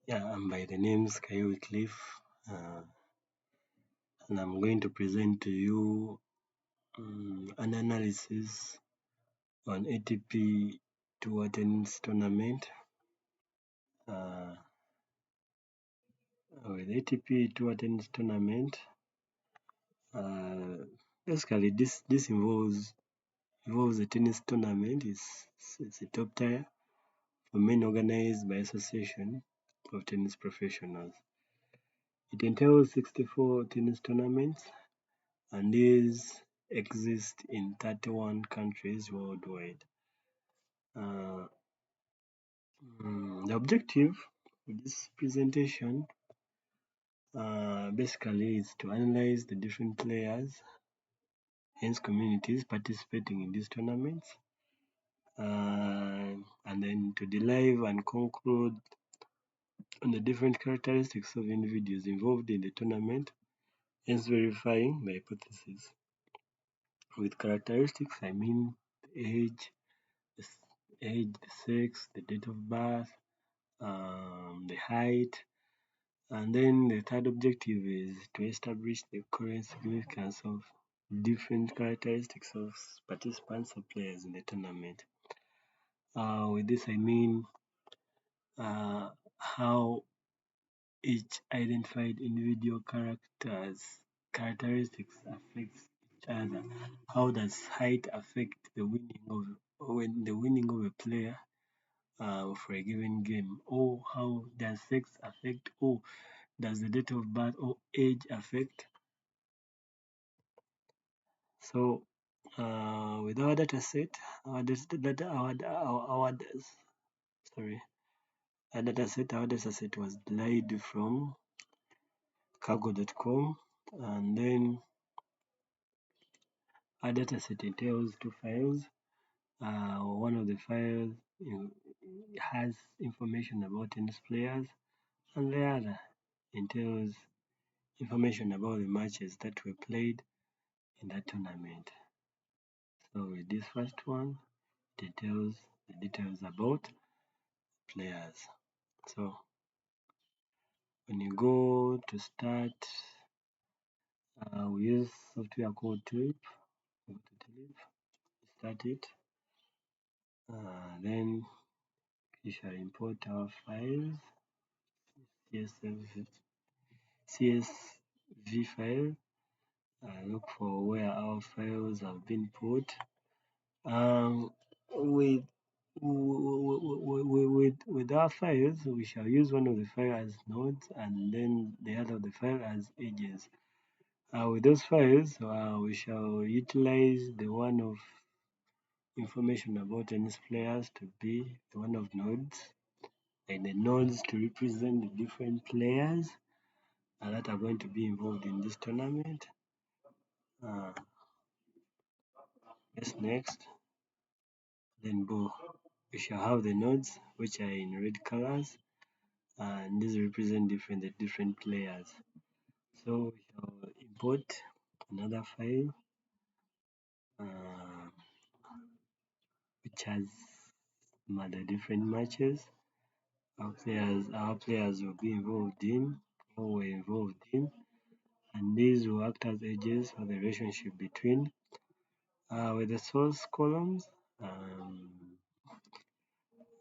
Yeah, I'm by the name Sky Cliff, and I'm going to present to you an analysis on ATP Tour Tennis Tournament. Uh, with ATP Tour Tennis Tournament, uh, basically this involves a tennis tournament. It's a top tier for men organized by Association of Tennis Professionals. It entails 64 tennis tournaments, and these exist in 31 countries worldwide. Uh, the objective of this presentation basically is to analyze the different players, hence communities participating in these tournaments, and then to derive and conclude on the different characteristics of individuals involved in the tournament, hence verifying the hypothesis. With characteristics, I mean the age, the sex, the date of birth, the height, and then the third objective is to establish the current significance of different characteristics of participants or players in the tournament. With this, I mean how each identified individual characteristics affects each other. How does height affect the winning of a player for a given game? Or how does sex affect? Or does the date of birth or age affect? So with our data set, our data set was derived from cargo.com, and then our data set entails two files. One of the files has information about tennis players, and the other entails information about the matches that were played in that tournament. So with this first one, it tells the details about players. So when you go to start, we use software called tulip. Go to tulip, start it, then we shall import our files, CSV file. Look for where our files have been put. With our files, we shall use one of the files as nodes and then the other of the file as edges. With those files, we shall utilize the one of information about tennis players to be the one of nodes, and the nodes to represent the different players that are going to be involved in this tournament. Next, then we shall have the nodes which are in red colors, and these represent different players. So we shall import another file which has the different matches our players will be involved in or were involved in, and these will act as edges for the relationship between. With the source columns,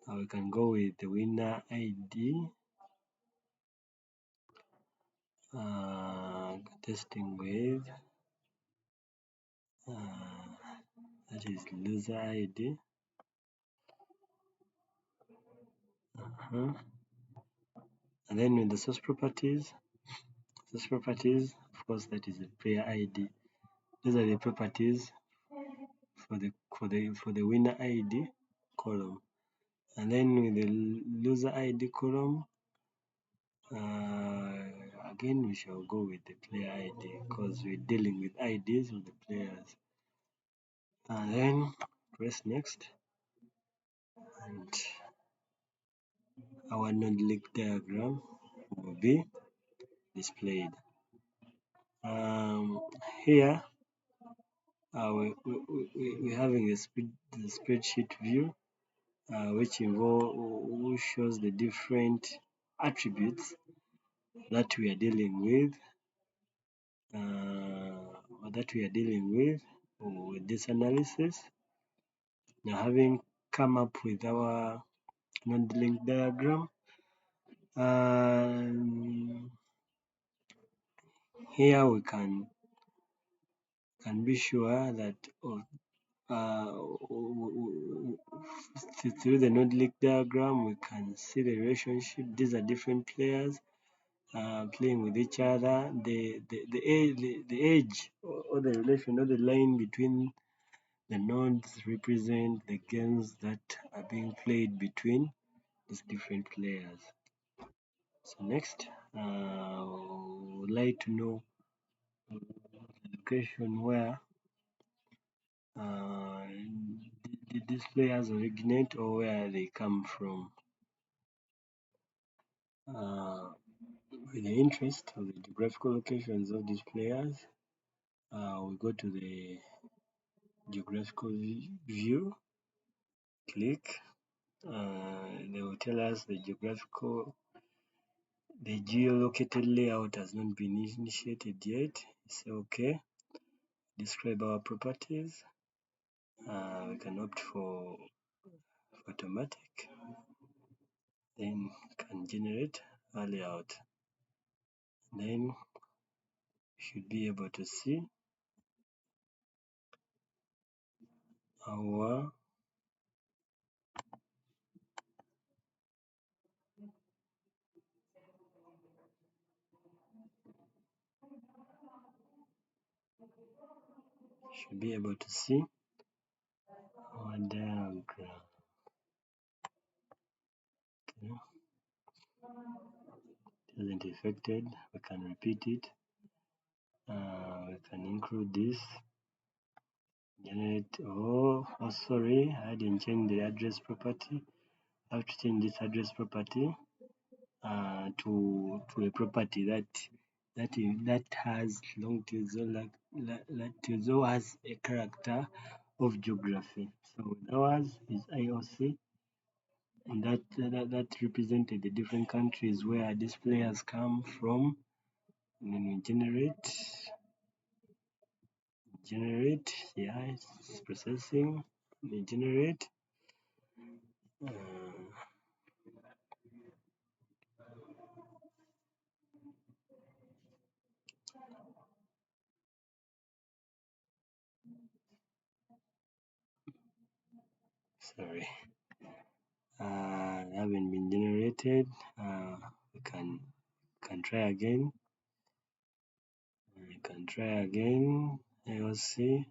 we can go with the winner ID, testing with that is loser ID. And then with the source properties, of course, that is the player ID. These are the properties for the winner ID column. And then with the loser ID column, again we shall go with the player ID because we're dealing with IDs of the players. And then press next, and our node link diagram will be displayed. Here we're having the spreadsheet view, which shows the different attributes that we are dealing or that we are dealing with this analysis. Now, having come up with our node-link diagram, here we can be sure that through the node-link diagram we can see the relationship. These are different players playing with each other. The edge or the relation or the line between the nodes represent the games that are being played between these different players. So next, would like to know the location where did these players originate or where they come from. With the interest of the geographical locations of these players, we go to the geographical view, click, they will tell us the geolocated layout has not been initiated yet. Say okay. Describe our properties. We can opt for automatic, then can generate a layout. Then should be able to see our our diagram. Okay. It isn't affected. We can repeat it. We can include this. Generate. Oh, sorry, I didn't change the address property. I have to change this address property to a property that has long tilde has a character of geography. So ours is IOC, and that represented the different countries where these players come from. And then we generate, yeah, it's processing. We generate. Sorry, haven't been generated. We can try again. We can try again. IOC.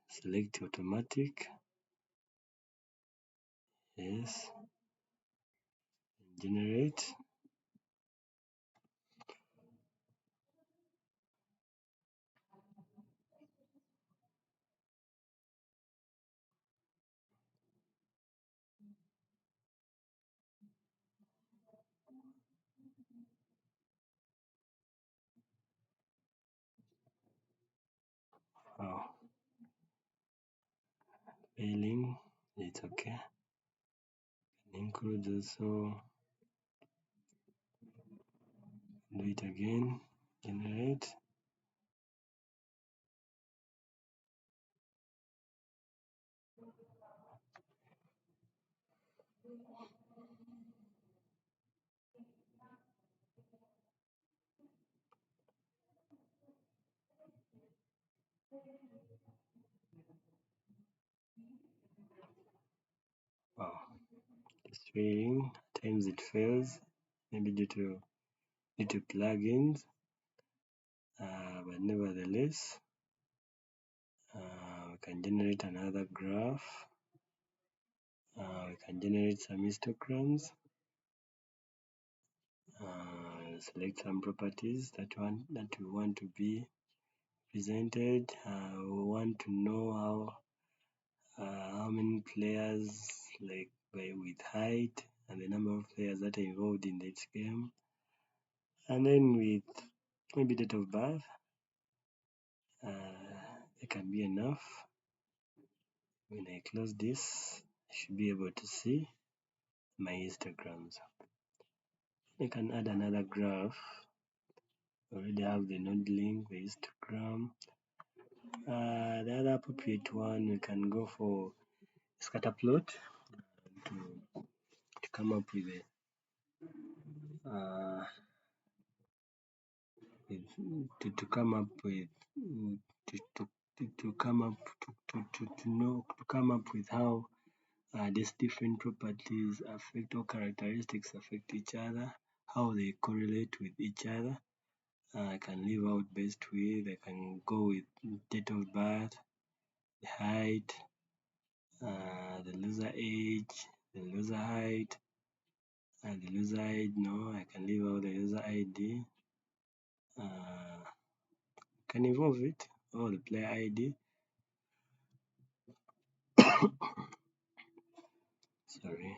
Select automatic. Yes. Generate. Oh, failing. It's okay. Include also. Do it again. Generate. Wow. It's failing. At times it fails. Maybe due to plugins. But nevertheless, we can generate another graph. We can generate some histograms. Select some properties that we want to be presented. We want to know how many players, like with height and the number of players that are involved in this game, and then with maybe date of birth. It can be enough. When I close this, I should be able to see my histograms. I can add another graph. Already have the node link, the histogram. The other appropriate one, we can go for scatter plot to come up with to come up with to come up to come up with how these different properties affect or characteristics affect each other, how they correlate with each other. I can leave out best width, I can go with date of birth, the height, the loser age, the loser height, and the loser ID. No, I can leave out the user ID. Can involve it or the player ID. Sorry.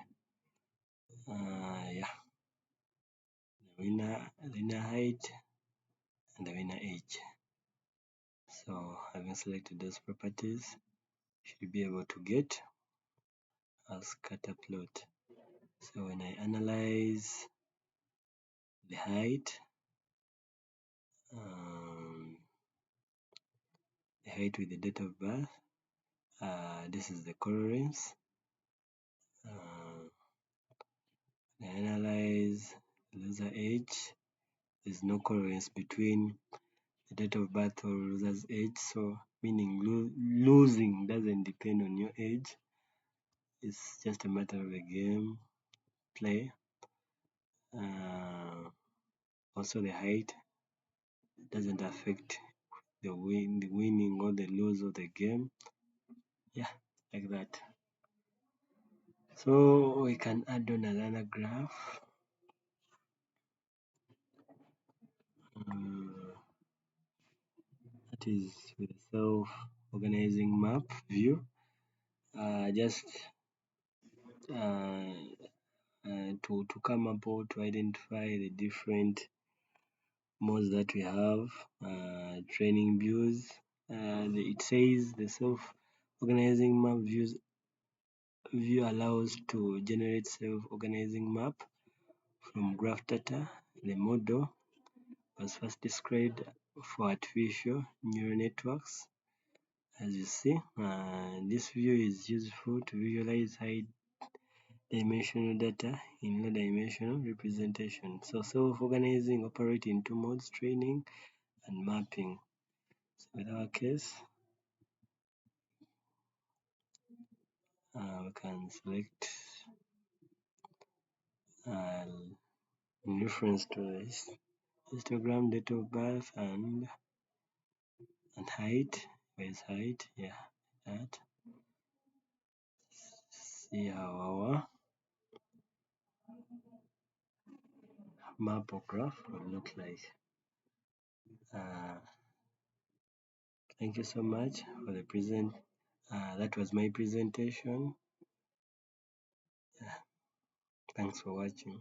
Yeah. The winner height and the winner age. So having selected those properties, should be able to get a scatter plot. So when I analyze the height with the date of birth, this is the covariance. I analyze the loser age, there's no covariance between the date of birth or loser's age, so meaning losing doesn't depend on your age. It's just a matter of a game play. Also the height doesn't affect the winning or the lose of the game. Yeah, like that. So we can add on another graph. That is with a self-organizing map view. Just to come up or to identify the different modes that we have, training views. It says the self-organizing map view allows to generate self-organizing map from graph data. The model was first described for artificial neural networks. As you see, this view is useful to visualize high-dimensional data in low-dimensional representation. So self-organizing operates in two modes, training and mapping. So in our case, we can select in reference to this histogram, date of birth, and height. Where's height? Yeah, that. See how our map or graph will look like. Thank you so much for the present. That was my presentation. Thanks for watching.